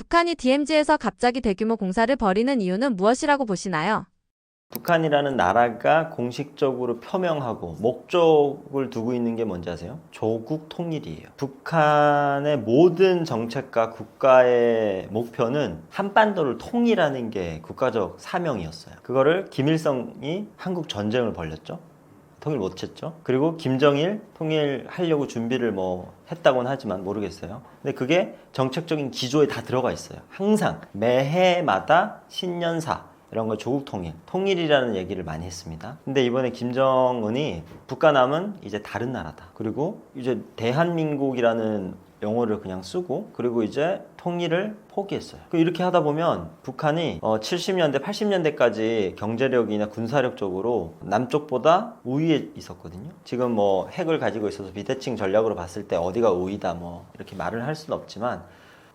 북한이 DMZ에서 갑자기 대규모 공사를 벌이는 이유는 무엇이라고 보시나요? 북한이라는 나라가 공식적으로 표명하고 목적을 두고 있는 게 뭔지 아세요? 조국 통일이에요. 북한의 모든 정책과 국가의 목표는 한반도를 통일하는 게 국가적 사명이었어요. 그거를 김일성이 한국 전쟁을 벌였죠. 통일 못했죠. 그리고 김정일 통일하려고 준비를 했다고는 하지만 모르겠어요. 근데 그게 정책적인 기조에 다 들어가 있어요. 항상 매해마다 신년사 이런 거 조국 통일이라는 얘기를 많이 했습니다. 근데 이번에 김정은이 북한함은 이제 다른 나라다. 그리고 이제 대한민국이라는 용어를 그냥 쓰고 그리고 이제 통일을 포기했어요. 이렇게 하다 보면 북한이 70년대, 80년대까지 경제력이나 군사력적으로 남쪽보다 우위에 있었거든요. 지금 핵을 가지고 있어서 비대칭 전략으로 봤을 때 어디가 우위다 이렇게 말을 할 수는 없지만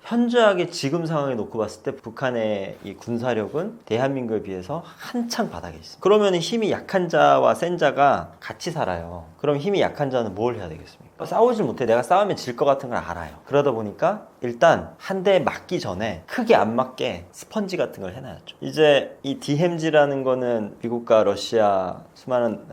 현저하게 지금 상황에 놓고 봤을 때 북한의 이 군사력은 대한민국에 비해서 한창 바닥에 있습니다. 그러면 힘이 약한 자와 센 자가 같이 살아요. 그럼 힘이 약한 자는 뭘 해야 되겠습니까? 싸우질 못해. 내가 싸우면 질 것 같은 걸 알아요. 그러다 보니까 일단 한 대 맞기 전에 크게 안 맞게 스펀지 같은 걸 해놔야죠. 이제 이 DMZ라는 거는 미국과 러시아 수많은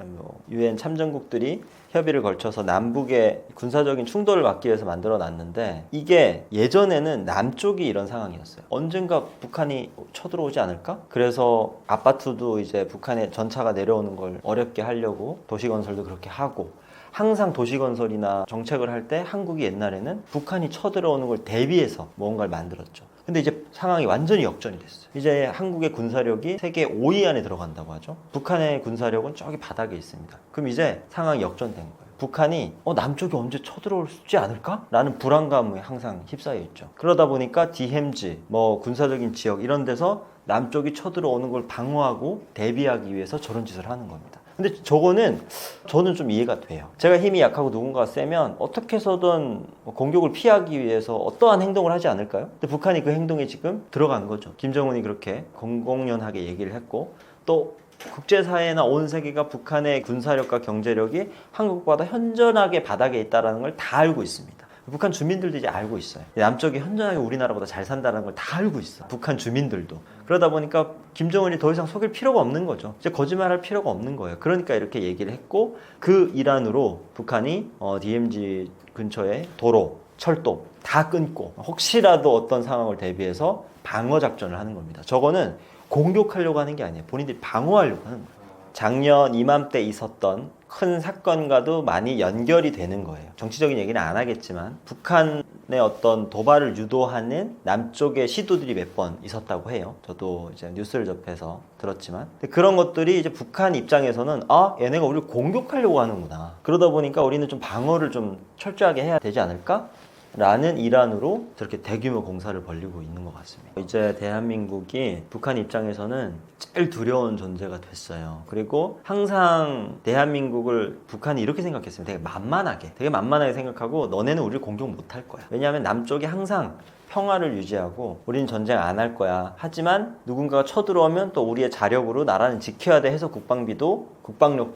UN 참전국들이 협의를 걸쳐서 남북의 군사적인 충돌을 막기 위해서 만들어 놨는데 이게 예전에는 남쪽이 이런 상황이었어요. 언젠가 북한이 쳐들어오지 않을까? 그래서 아파트도 이제 북한의 전차가 내려오는 걸 어렵게 하려고 도시건설도 그렇게 하고 항상 도시건설이나 정책을 할 때 한국이 옛날에는 북한이 쳐들어오는 걸 대비해서 뭔가를 만들었죠. 근데 이제 상황이 완전히 역전이 됐어요. 이제 한국의 군사력이 세계 5위 안에 들어간다고 하죠. 북한의 군사력은 저기 바닥에 있습니다. 그럼 이제 상황이 역전된 거예요. 북한이 남쪽이 언제 쳐들어올지 않을까? 라는 불안감에 항상 휩싸여 있죠. 그러다 보니까 DMZ, 군사적인 지역 이런 데서 남쪽이 쳐들어오는 걸 방어하고 대비하기 위해서 저런 짓을 하는 겁니다. 근데 저거는 저는 좀 이해가 돼요. 제가 힘이 약하고 누군가가 세면 어떻게 해서든 공격을 피하기 위해서 어떠한 행동을 하지 않을까요? 근데 북한이 그 행동에 지금 들어간 거죠. 김정은이 그렇게 공공연하게 얘기를 했고 또 국제사회나 온 세계가 북한의 군사력과 경제력이 한국보다 현저하게 바닥에 있다는 걸 다 알고 있습니다. 북한 주민들도 이제 알고 있어요. 남쪽이 현저하게 우리나라보다 잘 산다는 걸 다 알고 있어. 북한 주민들도. 그러다 보니까 김정은이 더 이상 속일 필요가 없는 거죠. 이제 거짓말할 필요가 없는 거예요. 그러니까 이렇게 얘기를 했고 그 일환으로 북한이 DMZ 근처에 도로, 철도 다 끊고 혹시라도 어떤 상황을 대비해서 방어 작전을 하는 겁니다. 저거는 공격하려고 하는 게 아니에요. 본인들이 방어하려고 하는 거예요. 작년 이맘때 있었던 큰 사건과도 많이 연결이 되는 거예요. 정치적인 얘기는 안 하겠지만 북한의 어떤 도발을 유도하는 남쪽의 시도들이 몇 번 있었다고 해요. 저도 이제 뉴스를 접해서 들었지만 그런 것들이 이제 북한 입장에서는 얘네가 우리를 공격하려고 하는구나. 그러다 보니까 우리는 좀 방어를 좀 철저하게 해야 되지 않을까? 라는 일환으로 저렇게 대규모 공사를 벌이고 있는 것 같습니다. 이제 대한민국이 북한 입장에서는 제일 두려운 존재가 됐어요. 그리고 항상 대한민국을 북한이 이렇게 생각했어요. 되게 만만하게 생각하고 너네는 우리를 공격 못할 거야. 왜냐하면 남쪽이 항상 평화를 유지하고 우리는 전쟁 안 할 거야. 하지만 누군가가 쳐들어오면 또 우리의 자력으로 나라는 지켜야 돼 해서 국방력도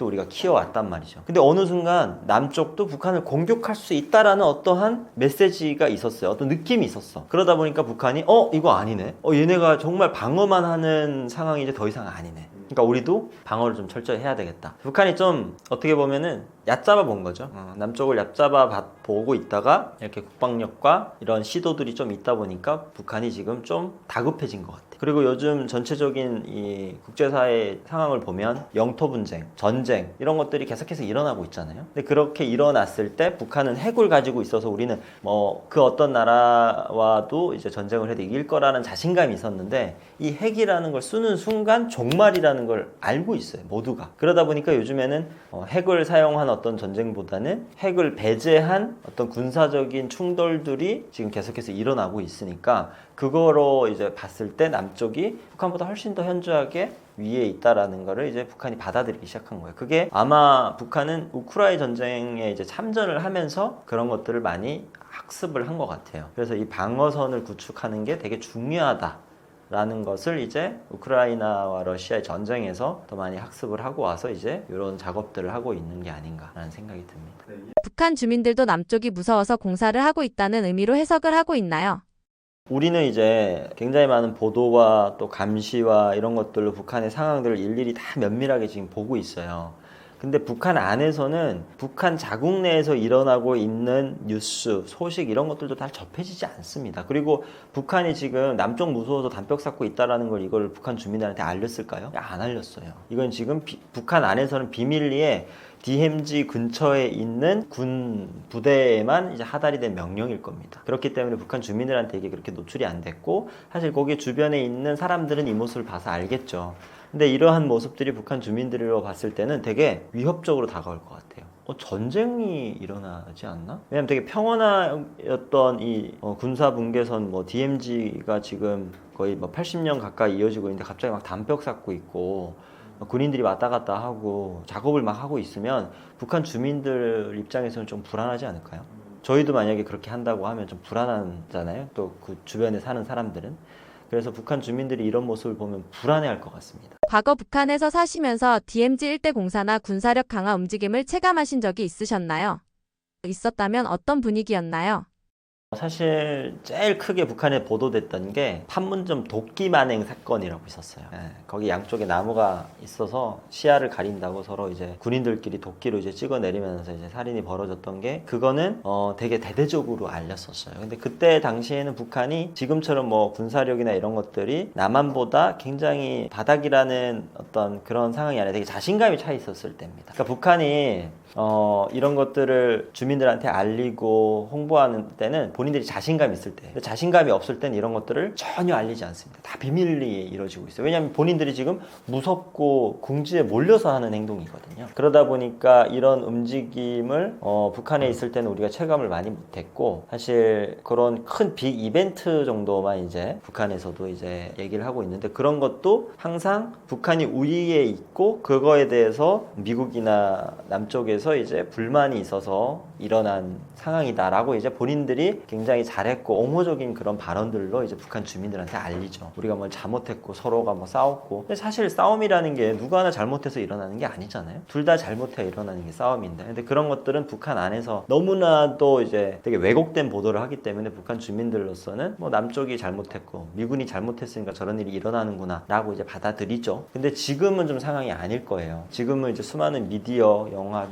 우리가 키워왔단 말이죠. 근데 어느 순간 남쪽도 북한을 공격할 수 있다라는 어떠한 메시지가 있었어요. 어떤 느낌이 있었어. 그러다 보니까 북한이 이거 아니네. 얘네가 정말 방어만 하는 상황이 이제 더 이상 아니네. 그러니까 우리도 방어를 좀 철저히 해야 되겠다. 북한이 좀 어떻게 보면은 얕잡아 본 거죠. 남쪽을 얕잡아 보고 있다가 이렇게 국방력과 이런 시도들이 좀 있다 보니까 북한이 지금 좀 다급해진 것 같아요. 그리고 요즘 전체적인 이 국제사회 상황을 보면 영토 분쟁, 전쟁 이런 것들이 계속해서 일어나고 있잖아요. 근데 그렇게 일어났을 때 북한은 핵을 가지고 있어서 우리는 그 어떤 나라와도 이제 전쟁을 해도 이길 거라는 자신감이 있었는데 이 핵이라는 걸 쓰는 순간 종말이라는 걸 알고 있어요. 모두가. 그러다 보니까 요즘에는 핵을 사용한 어떤 전쟁보다는 핵을 배제한 어떤 군사적인 충돌들이 지금 계속해서 일어나고 있으니까 그거로 이제 봤을 때 남쪽이 북한보다 훨씬 더 현저하게 위에 있다라는 거를 이제 북한이 받아들이기 시작한 거예요. 그게 아마 북한은 우크라이나 전쟁에 이제 참전을 하면서 그런 것들을 많이 학습을 한 것 같아요. 그래서 이 방어선을 구축하는 게 되게 중요하다라는 것을 이제 우크라이나와 러시아의 전쟁에서 더 많이 학습을 하고 와서 이제 이런 작업들을 하고 있는 게 아닌가라는 생각이 듭니다. 북한 주민들도 남쪽이 무서워서 공사를 하고 있다는 의미로 해석을 하고 있나요? 우리는 이제 굉장히 많은 보도와 또 감시와 이런 것들로 북한의 상황들을 일일이 다 면밀하게 지금 보고 있어요. 근데 북한 안에서는 북한 자국 내에서 일어나고 있는 뉴스, 소식 이런 것들도 다 접해지지 않습니다. 그리고 북한이 지금 남쪽 무서워서 단벽 쌓고 있다라는 걸 이걸 북한 주민들한테 알렸을까요? 안 알렸어요. 이건 지금 북한 안에서는 비밀리에 DMZ 근처에 있는 군 부대에만 이제 하달이 된 명령일 겁니다. 그렇기 때문에 북한 주민들한테 이게 그렇게 노출이 안 됐고, 사실 거기 주변에 있는 사람들은 이 모습을 봐서 알겠죠. 근데 이러한 모습들이 북한 주민들로 봤을 때는 되게 위협적으로 다가올 것 같아요. 전쟁이 일어나지 않나? 왜냐면 되게 평온하였던 이 군사 분계선 DMZ가 지금 거의 80년 가까이 이어지고 있는데 갑자기 막 담벼락 쌓고 있고 군인들이 왔다 갔다 하고 작업을 막 하고 있으면 북한 주민들 입장에서는 좀 불안하지 않을까요? 저희도 만약에 그렇게 한다고 하면 좀 불안하잖아요. 또 그 주변에 사는 사람들은. 그래서 북한 주민들이 이런 모습을 보면 불안해할 것 같습니다. 과거 북한에서 사시면서 DMZ 일대 공사나 군사력 강화 움직임을 체감하신 적이 있으셨나요? 있었다면 어떤 분위기였나요? 사실 제일 크게 북한에 보도됐던 게 판문점 도끼 만행 사건이라고 있었어요. 거기 양쪽에 나무가 있어서 시야를 가린다고 서로 이제 군인들끼리 도끼로 이제 찍어 내리면서 이제 살인이 벌어졌던 게 그거는 되게 대대적으로 알렸었어요. 근데 그때 당시에는 북한이 지금처럼 군사력이나 이런 것들이 남한보다 굉장히 바닥이라는 어떤 그런 상황이 아니라 되게 자신감이 차 있었을 때입니다. 그러니까 북한이 이런 것들을 주민들한테 알리고 홍보하는 때는 본인들이 자신감이 있을 때, 자신감이 없을 때는 이런 것들을 전혀 알리지 않습니다. 다 비밀리에 이루어지고 있어요. 왜냐하면 본인들이 지금 무섭고 궁지에 몰려서 하는 행동이거든요. 그러다 보니까 이런 움직임을 북한에 있을 때는 우리가 체감을 많이 못했고, 사실 그런 큰 빅 이벤트 정도만 이제 북한에서도 이제 얘기를 하고 있는데, 그런 것도 항상 북한이 우위에 있고 그거에 대해서 미국이나 남쪽에서 이제 불만이 있어서 일어난 상황이다라고 이제 본인들이 굉장히 잘했고 옹호적인 그런 발언들로 이제 북한 주민들한테 알리죠. 우리가 뭘 잘못했고 서로가 싸웠고. 근데 사실 싸움이라는 게 누구 하나 잘못해서 일어나는 게 아니잖아요. 둘 다 잘못해 일어나는 게 싸움인데. 근데 그런 것들은 북한 안에서 너무나도 이제 되게 왜곡된 보도를 하기 때문에 북한 주민들로서는 남쪽이 잘못했고 미군이 잘못했으니까 저런 일이 일어나는구나라고 이제 받아들이죠. 근데 지금은 좀 상황이 아닐 거예요. 지금은 이제 수많은 미디어, 영화,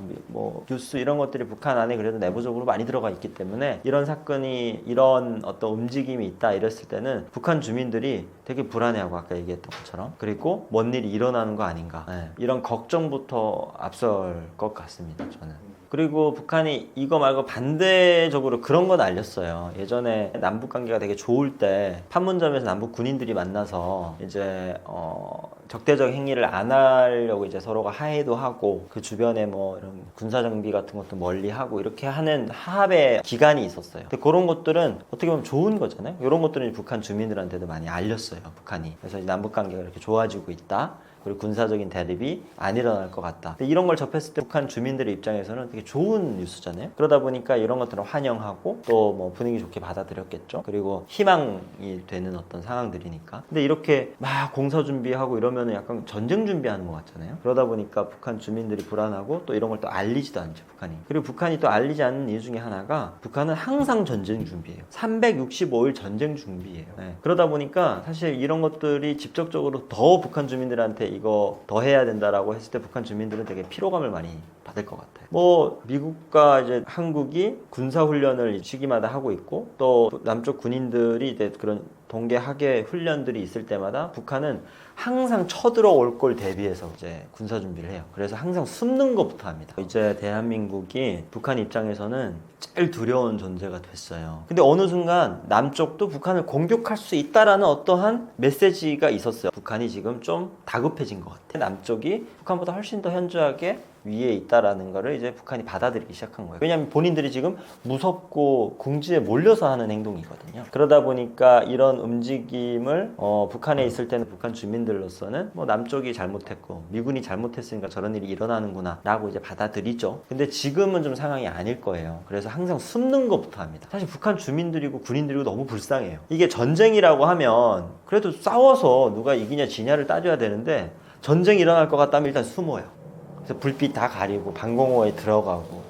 뉴스 이런 것들이 북한 안에 그래도 내부적으로 많이 들어가 있기 때문에 이런 사건이 이런 어떤 움직임이 있다 이랬을 때는 북한 주민들이 되게 불안해하고 아까 얘기했던 것처럼 그리고 뭔 일이 일어나는 거 아닌가 이런 걱정부터 앞설 것 같습니다. 저는. 그리고 북한이 이거 말고 반대적으로 그런 건 알렸어요. 예전에 남북 관계가 되게 좋을 때 판문점에서 남북 군인들이 만나서 이제 적대적 행위를 안 하려고 이제 서로가 하해도 하고 그 주변에 이런 군사 장비 같은 것도 멀리 하고 이렇게 하는 하합의 기간이 있었어요. 근데 그런 것들은 어떻게 보면 좋은 거잖아요. 이런 것들은 북한 주민들한테도 많이 알렸어요. 북한이. 그래서 남북 관계가 이렇게 좋아지고 있다. 그리고 군사적인 대립이 안 일어날 것 같다. 근데 이런 걸 접했을 때 북한 주민들의 입장에서는 되게 좋은 뉴스잖아요. 그러다 보니까 이런 것들을 환영하고 또 분위기 좋게 받아들였겠죠. 그리고 희망이 되는 어떤 상황들이니까. 근데 이렇게 막 공사 준비하고 이러면 약간 전쟁 준비하는 것 같잖아요. 그러다 보니까 북한 주민들이 불안하고 또 이런 걸 또 알리지도 않죠, 북한이. 그리고 북한이 또 알리지 않는 이유 중에 하나가 북한은 항상 전쟁 준비예요. 365일 전쟁 준비예요. 그러다 보니까 사실 이런 것들이 직접적으로 더 북한 주민들한테 이거 더 해야 된다라고 했을 때 북한 주민들은 되게 피로감을 많이 받을 것 같아요. 미국과 이제 한국이 군사훈련을 시기마다 하고 있고 또 남쪽 군인들이 이제 그런 동계 하계 훈련들이 있을 때마다 북한은 항상 쳐들어올 걸 대비해서 이제 군사 준비를 해요. 그래서 항상 숨는 것부터 합니다. 이제 대한민국이 북한 입장에서는 제일 두려운 존재가 됐어요. 근데 어느 순간 남쪽도 북한을 공격할 수 있다라는 어떠한 메시지가 있었어요. 북한이 지금 좀 다급해진 것 같아요. 남쪽이 북한보다 훨씬 더 현저하게 위에 있다라는 거를 이제 북한이 받아들이기 시작한 거예요. 왜냐하면 본인들이 지금 무섭고 궁지에 몰려서 하는 행동이거든요. 그러다 보니까 이런 움직임을 북한에 있을 때는 북한 주민들로서는 남쪽이 잘못했고 미군이 잘못했으니까 저런 일이 일어나는구나 라고 이제 받아들이죠. 근데 지금은 좀 상황이 아닐 거예요. 그래서 항상 숨는 것부터 합니다. 사실 북한 주민들이고 군인들이고 너무 불쌍해요. 이게 전쟁이라고 하면 그래도 싸워서 누가 이기냐 지냐를 따져야 되는데 전쟁이 일어날 것 같다면 일단 숨어요. 그래서 불빛 다 가리고 방공호에 들어가고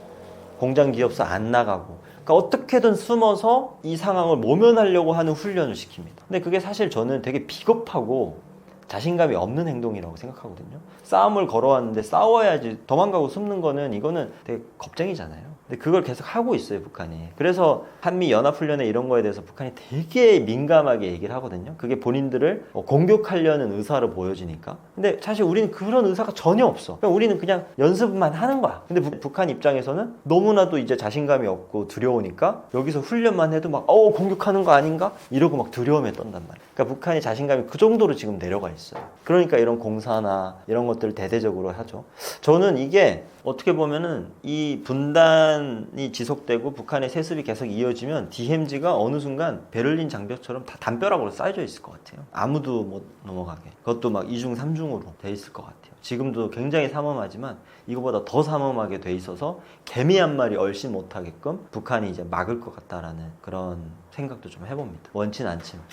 공장 기업소 안 나가고 그러니까 어떻게든 숨어서 이 상황을 모면하려고 하는 훈련을 시킵니다. 근데 그게 사실 저는 되게 비겁하고 자신감이 없는 행동이라고 생각하거든요. 싸움을 걸어왔는데 싸워야지, 도망가고 숨는 거는 이거는 되게 겁쟁이잖아요. 근데 그걸 계속 하고 있어요, 북한이. 그래서 한미 연합훈련에 이런 거에 대해서 북한이 되게 민감하게 얘기를 하거든요. 그게 본인들을 공격하려는 의사로 보여지니까. 근데 사실 우리는 그런 의사가 전혀 없어. 그러니까 우리는 그냥 연습만 하는 거야. 근데 북한 입장에서는 너무나도 이제 자신감이 없고 두려우니까 여기서 훈련만 해도 막 공격하는 거 아닌가? 이러고 막 두려움에 떤단 말이야. 그러니까 북한의 자신감이 그 정도로 지금 내려가 있어요. 그러니까 이런 공사나 이런 것들을 대대적으로 하죠. 저는 이게 어떻게 보면은 이 분단이 지속되고 북한의 세습이 계속 이어지면 DMZ가 어느 순간 베를린 장벽처럼 다 담벼락으로 쌓여져 있을 것 같아요. 아무도 못 넘어가게. 그것도 막 2중, 3중으로 돼 있을 것 같아요. 지금도 굉장히 삼엄하지만 이거보다 더 삼엄하게 돼 있어서 개미 한 마리 얼씬 못하게끔 북한이 이제 막을 것 같다라는 그런 생각도 좀 해봅니다. 원치는 않지만.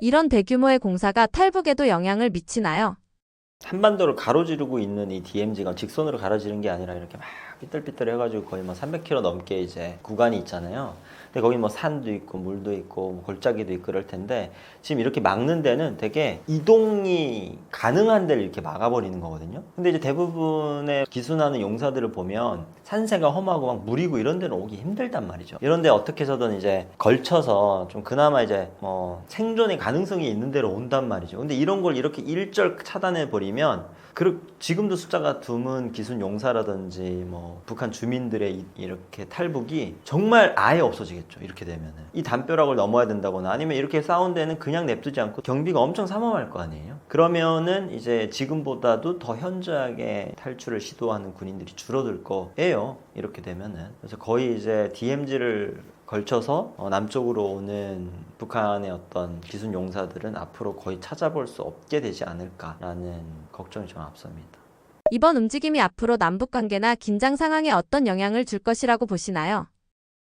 이런 대규모의 공사가 탈북에도 영향을 미치나요? 한반도를 가로지르고 있는 이 DMZ가 직선으로 가로지른 게 아니라 이렇게 막 삐뚤삐뚤 해가지고 거의 뭐 300km 넘게 이제 구간이 있잖아요. 근데 거기 뭐 산도 있고 물도 있고 뭐 골짜기도 있고 그럴 텐데 지금 이렇게 막는 데는 되게 이동이 가능한 데를 이렇게 막아버리는 거거든요. 근데 이제 대부분의 기순하는 용사들을 보면 산세가 험하고 막 물이고 이런 데는 오기 힘들단 말이죠. 이런 데 어떻게 해서든 이제 걸쳐서 좀 그나마 이제 뭐 생존의 가능성이 있는 데로 온단 말이죠. 근데 이런 걸 이렇게 일절 차단해 버리면 지금도 숫자가 드문 기순 용사라든지 뭐 북한 주민들의 이렇게 탈북이 정말 아예 없어지겠죠. 이렇게 되면은 이 담벼락을 넘어야 된다거나 아니면 이렇게 싸운 데는 그냥 냅두지 않고 경비가 엄청 삼엄할 거 아니에요. 그러면은 이제 지금보다도 더 현저하게 탈출을 시도하는 군인들이 줄어들 거예요. 이렇게 되면은. 그래서 거의 이제 DMZ를 걸쳐서 남쪽으로 오는 북한의 어떤 기순 용사들은 앞으로 거의 찾아볼 수 없게 되지 않을까라는 걱정이 좀 앞섭니다. 이번 움직임이 앞으로 남북 관계나 긴장 상황에 어떤 영향을 줄 것이라고 보시나요?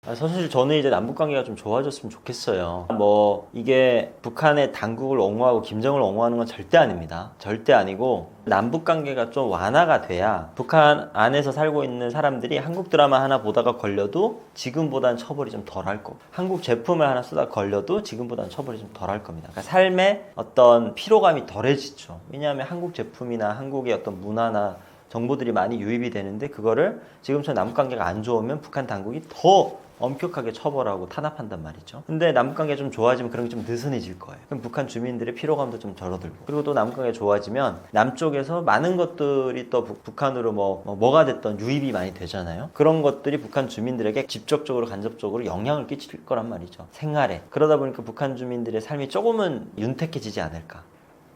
사실 저는 이제 남북 관계가 좀 좋아졌으면 좋겠어요. 뭐 이게 북한의 당국을 옹호하고 김정을 옹호하는 건 절대 아닙니다. 절대 아니고 남북 관계가 좀 완화가 돼야 북한 안에서 살고 있는 사람들이 한국 드라마 하나 보다가 걸려도 지금보다는 처벌이 좀 덜할 거고 한국 제품을 하나 쓰다 걸려도 지금보다는 처벌이 좀 덜할 겁니다. 그러니까 삶의 어떤 피로감이 덜해지죠. 왜냐하면 한국 제품이나 한국의 어떤 문화나 정보들이 많이 유입이 되는데 그거를 지금처럼 남북 관계가 안 좋으면 북한 당국이 더 엄격하게 처벌하고 탄압한단 말이죠. 근데 남북관계가 좀 좋아지면 그런 게 좀 느슨해질 거예요. 그럼 북한 주민들의 피로감도 좀 줄어들고 그리고 또 남북관계가 좋아지면 남쪽에서 많은 것들이 또 북한으로 뭐가 됐던 유입이 많이 되잖아요. 그런 것들이 북한 주민들에게 직접적으로 간접적으로 영향을 끼칠 거란 말이죠. 생활에. 그러다 보니까 북한 주민들의 삶이 조금은 윤택해지지 않을까.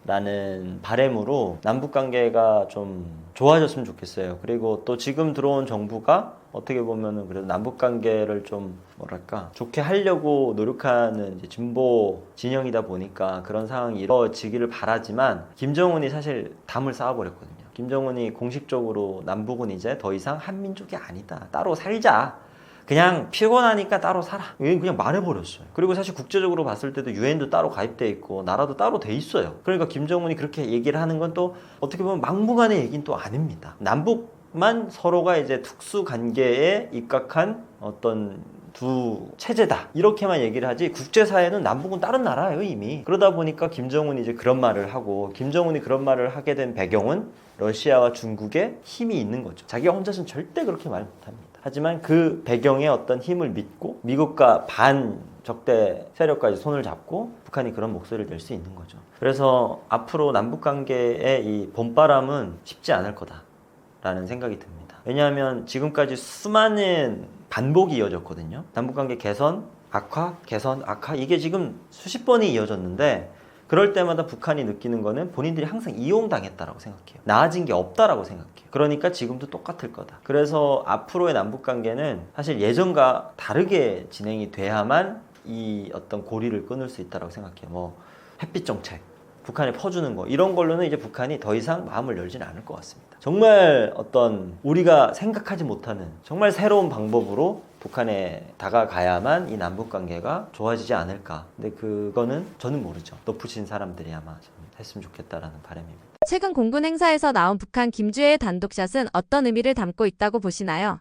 라는 바람으로 남북관계가 좀 좋아졌으면 좋겠어요. 그리고 또 지금 들어온 정부가 어떻게 보면은 그래도 남북관계를 좀 뭐랄까 좋게 하려고 노력하는 이제 진보 진영이다 보니까 그런 상황이 이루어지기를 바라지만 김정은이 사실 담을 쌓아버렸거든요. 김정은이 공식적으로 남북은 이제 더 이상 한민족이 아니다. 따로 살자. 그냥 피곤하니까 따로 살아. 그냥 말해버렸어요. 그리고 사실 국제적으로 봤을 때도 유엔도 따로 가입돼 있고 나라도 따로 돼 있어요. 그러니까 김정은이 그렇게 얘기를 하는 건 또 어떻게 보면 막무가내 얘기는 또 아닙니다. 남북만 서로가 이제 특수 관계에 입각한 어떤 두 체제다 이렇게만 얘기를 하지 국제사회는 남북은 다른 나라예요 이미. 그러다 보니까 김정은이 이제 그런 말을 하고 김정은이 그런 말을 하게 된 배경은 러시아와 중국의 힘이 있는 거죠. 자기가 혼자서는 절대 그렇게 말 못합니다. 하지만 그 배경의 어떤 힘을 믿고 미국과 반적대 세력까지 손을 잡고 북한이 그런 목소리를 낼 수 있는 거죠. 그래서 앞으로 남북관계의 이 봄바람은 쉽지 않을 거다라는 생각이 듭니다. 왜냐하면 지금까지 수많은 반복이 이어졌거든요. 남북관계 개선, 악화, 개선, 악화 이게 지금 수십 번이 이어졌는데 그럴 때마다 북한이 느끼는 거는 본인들이 항상 이용당했다라고 생각해요. 나아진 게 없다라고 생각해요. 그러니까 지금도 똑같을 거다. 그래서 앞으로의 남북관계는 사실 예전과 다르게 진행이 돼야만 이 어떤 고리를 끊을 수 있다라고 생각해요. 뭐 햇빛 정책, 북한에 퍼주는 거 이런 걸로는 이제 북한이 더 이상 마음을 열지는 않을 것 같습니다. 정말 어떤 우리가 생각하지 못하는 정말 새로운 방법으로 북한에 다가가야만 이 남북관계가 좋아지지 않을까. 근데 그거는 저는 모르죠. 높으신 사람들이 아마 좀 했으면 좋겠다라는 바람입니다. 최근 공군 행사에서 나온 북한 김주혜의 단독샷은 어떤 의미를 담고 있다고 보시나요?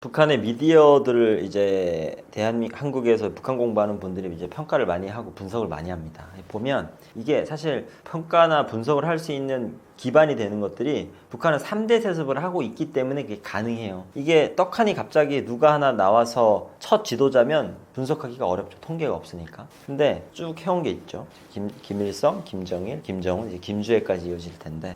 북한의 미디어들을 이제 한국에서 북한 공부하는 분들이 이제 평가를 많이 하고 분석을 많이 합니다. 보면 이게 사실 평가나 분석을 할 수 있는 기반이 되는 것들이 북한은 3대 세습을 하고 있기 때문에 그게 가능해요. 이게 떡하니 갑자기 누가 하나 나와서 첫 지도자면 분석하기가 어렵죠. 통계가 없으니까. 근데 쭉 해온 게 있죠. 김일성, 김정일, 김정은, 이제 김주애까지 이어질 텐데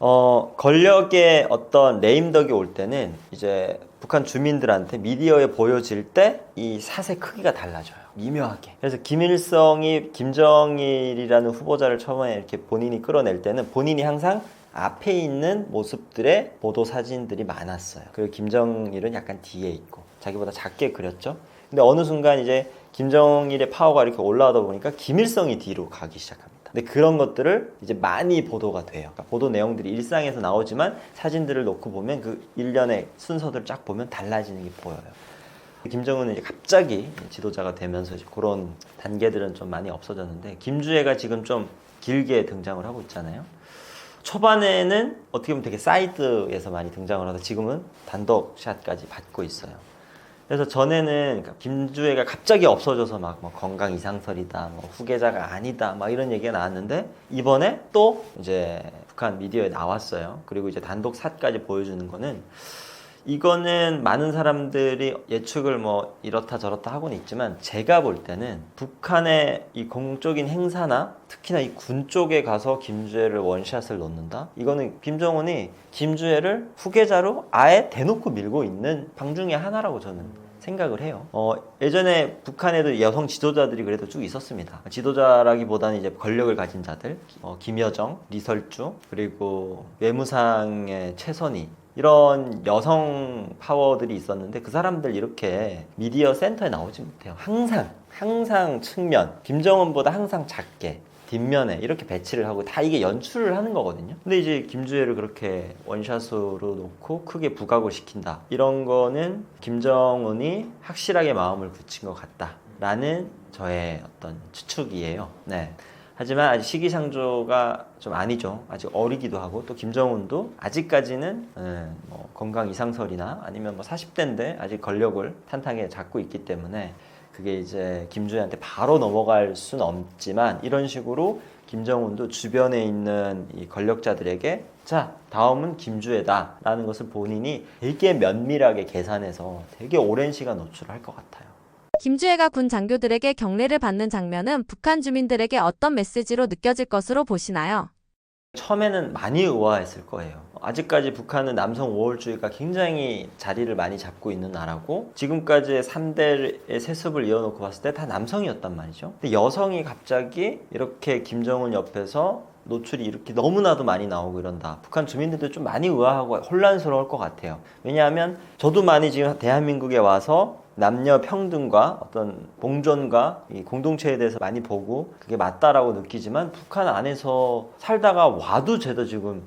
권력의 어떤 레임덕이 올 때는 이제 북한 주민들한테 미디어에 보여질 때 이 사세 크기가 달라져요. 미묘하게. 그래서 김일성이 김정일이라는 후보자를 처음에 이렇게 본인이 끌어낼 때는 본인이 항상 앞에 있는 모습들의 보도 사진들이 많았어요. 그리고 김정일은 약간 뒤에 있고 자기보다 작게 그렸죠. 근데 어느 순간 이제 김정일의 파워가 이렇게 올라오다 보니까 김일성이 뒤로 가기 시작합니다. 근데 그런 것들을 이제 많이 보도가 돼요. 그러니까 보도 내용들이 일상에서 나오지만 사진들을 놓고 보면 그 일련의 순서들을 쫙 보면 달라지는 게 보여요. 김정은은 이제 갑자기 지도자가 되면서 이제 그런 단계들은 좀 많이 없어졌는데 김주애가 지금 좀 길게 등장을 하고 있잖아요. 초반에는 어떻게 보면 되게 사이드에서 많이 등장을 하다 지금은 단독 샷까지 받고 있어요. 그래서 전에는 김주애가 갑자기 없어져서 막 건강 이상설이다, 후계자가 아니다, 막 이런 얘기가 나왔는데 이번에 또 이제 북한 미디어에 나왔어요. 그리고 이제 단독 샷까지 보여주는 거는 이거는 많은 사람들이 예측을 이렇다 저렇다 하고는 있지만 제가 볼 때는 북한의 이 공적인 행사나 특히나 이 군 쪽에 가서 김주애를 원샷을 놓는다? 이거는 김정은이 김주애를 후계자로 아예 대놓고 밀고 있는 방 중에 하나라고 저는 생각을 해요. 예전에 북한에도 여성 지도자들이 그래도 쭉 있었습니다. 지도자라기보다는 이제 권력을 가진 자들, 김여정, 리설주, 그리고 외무상의 최선희, 이런 여성 파워들이 있었는데 그 사람들 이렇게 미디어 센터에 나오지 못해요. 항상 측면, 김정은보다 항상 작게 뒷면에 이렇게 배치를 하고 다 이게 연출을 하는 거거든요. 근데 이제 김주애를 그렇게 원샷으로 놓고 크게 부각을 시킨다. 이런 거는 김정은이 확실하게 마음을 굳힌 것 같다라는 저의 어떤 추측이에요. 네. 하지만 아직 시기상조가 좀 아니죠. 아직 어리기도 하고 또 김정은도 아직까지는 건강 이상설이나 아니면 40대인데 아직 권력을 탄탄하게 잡고 있기 때문에 그게 이제 김주애한테 바로 넘어갈 수는 없지만 이런 식으로 김정은도 주변에 있는 이 권력자들에게 자, 다음은 김주애다 라는 것을 본인이 되게 면밀하게 계산해서 되게 오랜 시간 노출할 것 같아요. 김주애가 군 장교들에게 경례를 받는 장면은 북한 주민들에게 어떤 메시지로 느껴질 것으로 보시나요? 처음에는 많이 의아했을 거예요. 아직까지 북한은 남성 우월주의가 굉장히 자리를 많이 잡고 있는 나라고 지금까지의 3대의 세습을 이어놓고 봤을 때 다 남성이었단 말이죠. 근데 여성이 갑자기 이렇게 김정은 옆에서 노출이 이렇게 너무나도 많이 나오고 이런다. 북한 주민들도 좀 많이 의아하고 혼란스러울 것 같아요. 왜냐하면 저도 많이 지금 대한민국에 와서 남녀 평등과 어떤 공존과 이 공동체에 대해서 많이 보고 그게 맞다라고 느끼지만 북한 안에서 살다가 와도 쟤도 지금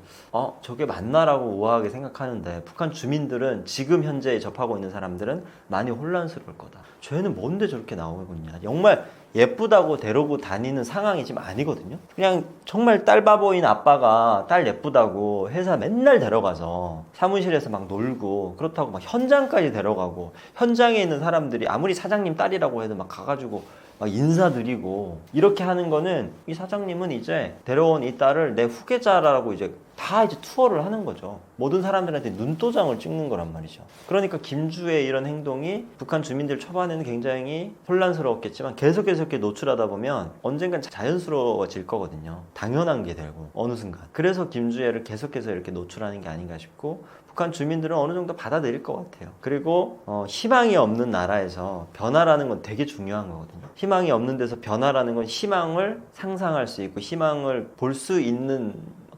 저게 맞나라고 우아하게 생각하는데 북한 주민들은 지금 현재 접하고 있는 사람들은 많이 혼란스러울 거다. 쟤는 뭔데 저렇게 나오고 있냐. 정말 예쁘다고 데리고 다니는 상황이 지금 아니거든요. 그냥 정말 딸 바보인 아빠가 딸 예쁘다고 회사 맨날 데려가서 사무실에서 막 놀고 그렇다고 막 현장까지 데려가고 현장에 있는 사람들이 아무리 사장님 딸이라고 해도 막 가가지고 막 인사드리고 이렇게 하는 거는 이 사장님은 이제 데려온 이 딸을 내 후계자라고 이제 다 이제 투어를 하는 거죠. 모든 사람들한테 눈도장을 찍는 거란 말이죠. 그러니까 김주의 이런 행동이 북한 주민들 초반에는 굉장히 혼란스러웠겠지만 계속해서 이렇게 노출하다 보면 언젠간 자연스러워질 거거든요. 당연한 게 되고 어느 순간. 그래서 김주애를 계속해서 이렇게 노출하는 게 아닌가 싶고 북한 주민들은 어느 정도 받아들일 것 같아요. 그리고 희망이 없는 나라에서 변화라는 건 되게 중요한 거거든요. 희망이 없는 데서 변화라는 건 희망을 상상할 수 있고 희망을 볼 수 있는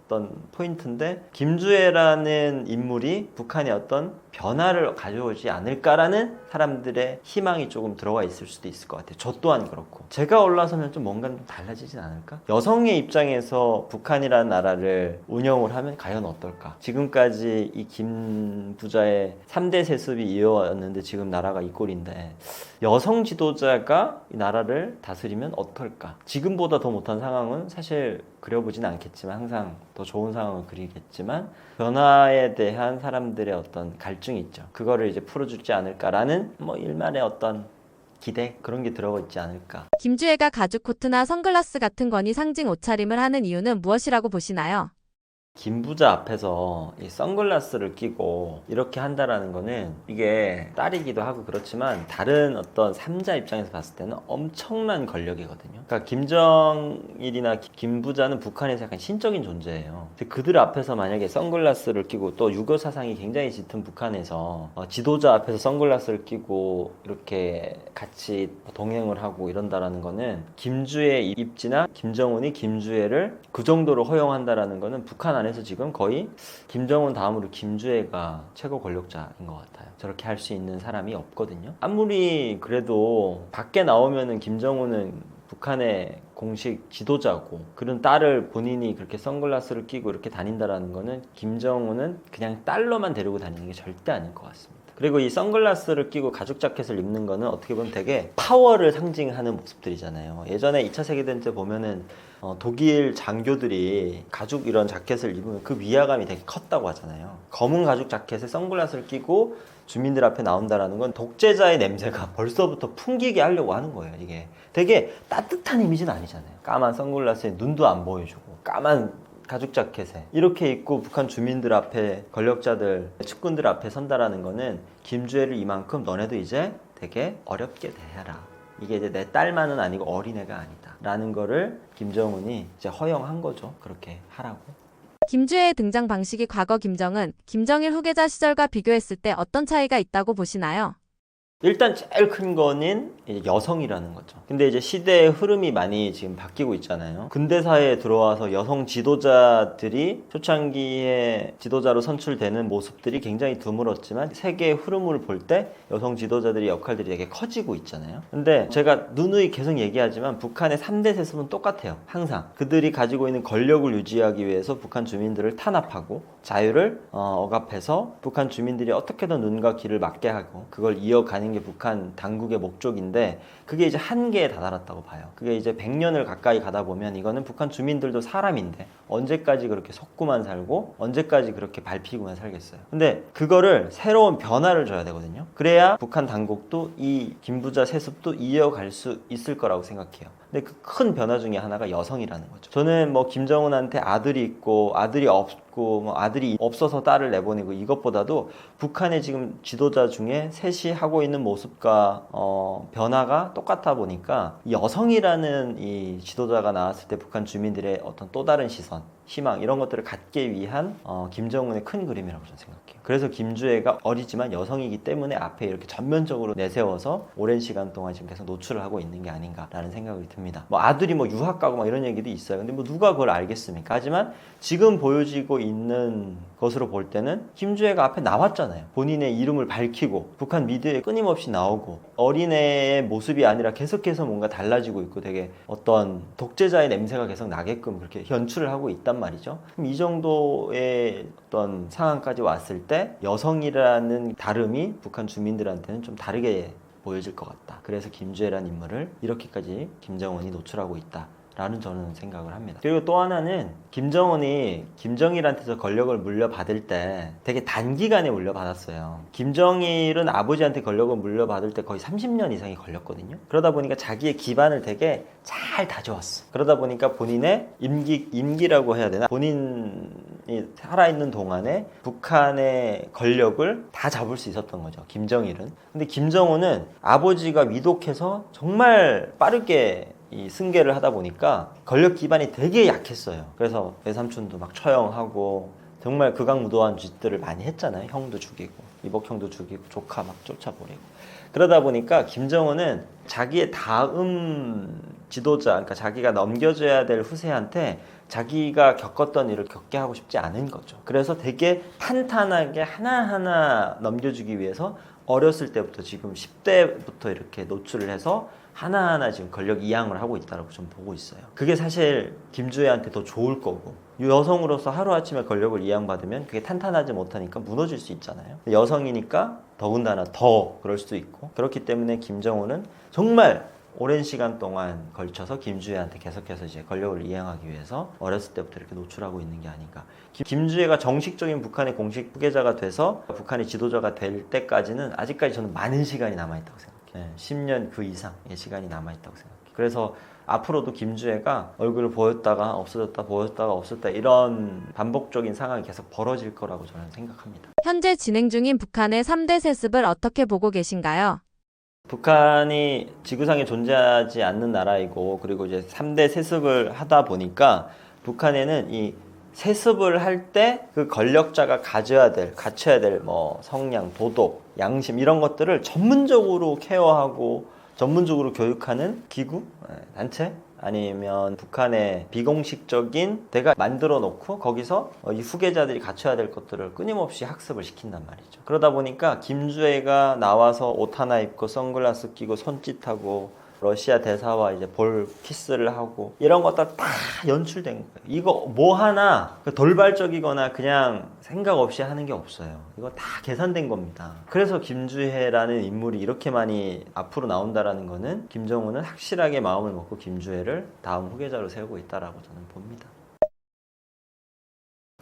어떤 포인트인데 김주애라는 인물이 북한의 어떤 변화를 가져오지 않을까라는 사람들의 희망이 조금 들어가 있을 수도 있을 것 같아요. 저 또한 그렇고 제가 올라서면 좀 뭔가 좀 달라지진 않을까? 여성의 입장에서 북한이라는 나라를 운영을 하면 과연 어떨까? 지금까지 이 김 부자의 3대 세습이 이어왔는데 지금 나라가 이 꼴인데 여성 지도자가 이 나라를 다스리면 어떨까? 지금보다 더 못한 상황은 사실 그려보진 않겠지만 항상 더 좋은 상황을 그리겠지만 변화에 대한 사람들의 어떤 갈증 갈증이 있죠. 그거를 이제 풀어주지 않을까라는 뭐 일만의 어떤 기대 그런 게 들어가 있지 않을까. 김주애가 가죽 코트나 선글라스 같은 건이 상징 옷차림을 하는 이유는 무엇이라고 보시나요? 김부자 앞에서 이 선글라스를 끼고 이렇게 한다라는 거는 이게 딸이기도 하고 그렇지만 다른 어떤 삼자 입장에서 봤을 때는 엄청난 권력이거든요. 그러니까 김정일이나 김부자는 북한에서 약간 신적인 존재예요. 근데 그들 앞에서 만약에 선글라스를 끼고 또 유교 사상이 굉장히 짙은 북한에서 지도자 앞에서 선글라스를 끼고 이렇게 같이 동행을 하고 이런다라는 거는 김주의 입지나 김정은이 김주애를 그 정도로 허용한다라는 거는 북한 안에서 지금 거의 김정은 다음으로 김주애가 최고 권력자인 것 같아요. 저렇게 할 수 있는 사람이 없거든요. 아무리 그래도 밖에 나오면은 김정은은 북한의 공식 지도자고 그런 딸을 본인이 그렇게 선글라스를 끼고 이렇게 다닌다라는 거는 김정은은 그냥 딸로만 데리고 다니는 게 절대 아닐 것 같습니다. 그리고 이 선글라스를 끼고 가죽 자켓을 입는 거는 어떻게 보면 되게 파워를 상징하는 모습들이잖아요. 예전에 2차 세계대전 때 보면은 독일 장교들이 가죽 이런 자켓을 입으면 그 위화감이 되게 컸다고 하잖아요. 검은 가죽 자켓에 선글라스를 끼고 주민들 앞에 나온다라는 건 독재자의 냄새가 벌써부터 풍기게 하려고 하는 거예요. 이게 되게 따뜻한 이미지는 아니잖아요. 까만 선글라스에 눈도 안 보여주고 까만 가죽 자켓에 이렇게 입고 북한 주민들 앞에 권력자들, 측근들 앞에 선다라는 거는 김주애를 이만큼 너네도 이제 되게 어렵게 대해라. 이게 이제 내 딸만은 아니고 어린애가 아니다. 라는 거를 김정은이 이제 허용한 거죠. 그렇게 하라고. 김주애의 등장 방식이 과거 김정은, 김정일 후계자 시절과 비교했을 때 어떤 차이가 있다고 보시나요? 일단 제일 큰 거는 이제 여성이라는 거죠. 근데 이제 시대의 흐름이 많이 지금 바뀌고 있잖아요. 근대사회에 들어와서 여성 지도자들이 초창기에 지도자로 선출되는 모습들이 굉장히 드물었지만 세계의 흐름을 볼 때 여성 지도자들의 역할들이 되게 커지고 있잖아요. 근데 제가 누누이 계속 얘기하지만 북한의 3대 세습은 똑같아요. 항상 그들이 가지고 있는 권력을 유지하기 위해서 북한 주민들을 탄압하고 자유를 억압해서 북한 주민들이 어떻게든 눈과 귀를 막게 하고 그걸 이어가는 게 북한 당국의 목적인데 그게 이제 한계에 다다랐다고 봐요. 그게 이제 100년을 가까이 가다 보면 이거는 북한 주민들도 사람인데 언제까지 그렇게 속고만 살고 언제까지 그렇게 밟히고만 살겠어요. 근데 그거를 새로운 변화를 줘야 되거든요. 그래야 북한 당국도 이 김부자 세습도 이어갈 수 있을 거라고 생각해요. 근데 그 큰 변화 중에 하나가 여성이라는 거죠. 저는 뭐 김정은한테 아들이 있고 아들이 없고 뭐 아들이 없어서 딸을 내보내고 이것보다도 북한의 지금 지도자 중에 셋이 하고 있는 모습과 변화가 똑같아 보니까 여성이라는 이 지도자가 나왔을 때 북한 주민들의 어떤 또 다른 시선, 희망 이런 것들을 갖기 위한 김정은의 큰 그림이라고 저는 생각해요. 그래서 김주애가 어리지만 여성이기 때문에 앞에 이렇게 전면적으로 내세워서 오랜 시간 동안 지금 계속 노출을 하고 있는 게 아닌가라는 생각이 듭니다. 뭐 아들이 뭐 유학 가고 막 이런 얘기도 있어요. 근데 뭐 누가 그걸 알겠습니까? 하지만 지금 보여지고 있는 것으로 볼 때는 김주애가 앞에 나왔잖아요. 본인의 이름을 밝히고 북한 미디어에 끊임없이 나오고 어린애의 모습이 아니라 계속해서 뭔가 달라지고 있고 되게 어떤 독재자의 냄새가 계속 나게끔 그렇게 연출을 하고 있단 말이죠. 그럼 이 정도의 어떤 상황까지 왔을 때 여성이라는 다름이 북한 주민들한테는 좀 다르게 보여질 것 같다. 그래서 김주애라는 인물을 이렇게까지 김정은이 노출하고 있다. 라는 저는 생각을 합니다. 그리고 또 하나는 김정은이 김정일한테서 권력을 물려받을 때 되게 단기간에 물려받았어요. 김정일은 아버지한테 권력을 물려받을 때 거의 30년 이상이 걸렸거든요. 그러다 보니까 자기의 기반을 되게 잘 다져왔어. 그러다 보니까 본인의 임기라고 해야 되나? 본인이 살아있는 동안에 북한의 권력을 다 잡을 수 있었던 거죠. 김정일은. 근데 김정은은 아버지가 위독해서 정말 빠르게 이 승계를 하다 보니까 권력 기반이 되게 약했어요. 그래서 외삼촌도 막 처형하고 정말 극악무도한 짓들을 많이 했잖아요. 형도 죽이고 이복형도 죽이고 조카 막 쫓아버리고 그러다 보니까 김정은은 자기의 다음 지도자 그러니까 자기가 넘겨줘야 될 후세한테 자기가 겪었던 일을 겪게 하고 싶지 않은 거죠. 그래서 되게 탄탄하게 하나하나 넘겨주기 위해서 어렸을 때부터 지금 10대부터 이렇게 노출을 해서 하나하나 지금 권력 이양을 하고 있다고 좀 보고 있어요. 그게 사실 김주애한테 더 좋을 거고 여성으로서 하루아침에 권력을 이양받으면 그게 탄탄하지 못하니까 무너질 수 있잖아요. 여성이니까 더군다나 더 그럴 수도 있고 그렇기 때문에 김정은은 정말 오랜 시간 동안 걸쳐서 김주애한테 계속해서 이제 권력을 이행하기 위해서 어렸을 때부터 이렇게 노출하고 있는 게 아닌가. 김주애가 정식적인 북한의 공식 후계자가 돼서 북한의 지도자가 될 때까지는 아직까지 저는 많은 시간이 남아있다고 생각해요. 10년 그 이상의 시간이 남아있다고 생각해요. 그래서 앞으로도 김주애가 얼굴을 보였다가 없어졌다 보였다가 없었다 이런 반복적인 상황이 계속 벌어질 거라고 저는 생각합니다. 현재 진행 중인 북한의 3대 세습을 어떻게 보고 계신가요? 북한이 지구상에 존재하지 않는 나라이고 그리고 이제 3대 세습을 하다 보니까 북한에는 이 세습을 할 때 그 권력자가 갖춰야 될 뭐 성량, 도덕, 양심 이런 것들을 전문적으로 케어하고 전문적으로 교육하는 기구, 단체 아니면 북한의 비공식적인 데가 만들어 놓고 거기서 이 후계자들이 갖춰야 될 것들을 끊임없이 학습을 시킨단 말이죠. 그러다 보니까 김주애가 나와서 옷 하나 입고 선글라스 끼고 손짓하고 러시아 대사와 이제 볼 키스를 하고 이런 것들 다 연출된 거예요. 이거 뭐 하나 돌발적이거나 그냥 생각 없이 하는 게 없어요. 이거 다 계산된 겁니다. 그래서 김주애라는 인물이 이렇게 많이 앞으로 나온다라는 거는 김정은은 확실하게 마음을 먹고 김주애를 다음 후계자로 세우고 있다라고 저는 봅니다.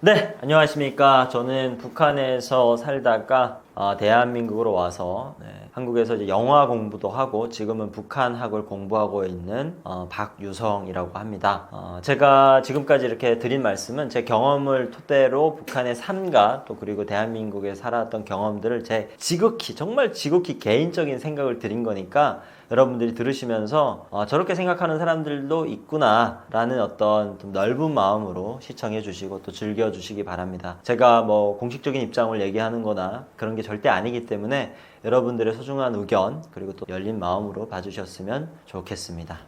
네, 안녕하십니까. 저는 북한에서 살다가 대한민국으로 와서 한국에서 이제 영화 공부도 하고 지금은 북한학을 공부하고 있는 박유성이라고 합니다. 제가 지금까지 이렇게 드린 말씀은 제 경험을 토대로 북한의 삶과 또 그리고 대한민국에 살았던 경험들을 제 정말 지극히 개인적인 생각을 드린 거니까 여러분들이 들으시면서 저렇게 생각하는 사람들도 있구나 라는 어떤 좀 넓은 마음으로 시청해 주시고 또 즐겨 주시기 바랍니다. 제가 뭐 공식적인 입장을 얘기하는 거나 그런 게 절대 아니기 때문에 여러분들의 소중한 의견 그리고 또 열린 마음으로 봐주셨으면 좋겠습니다.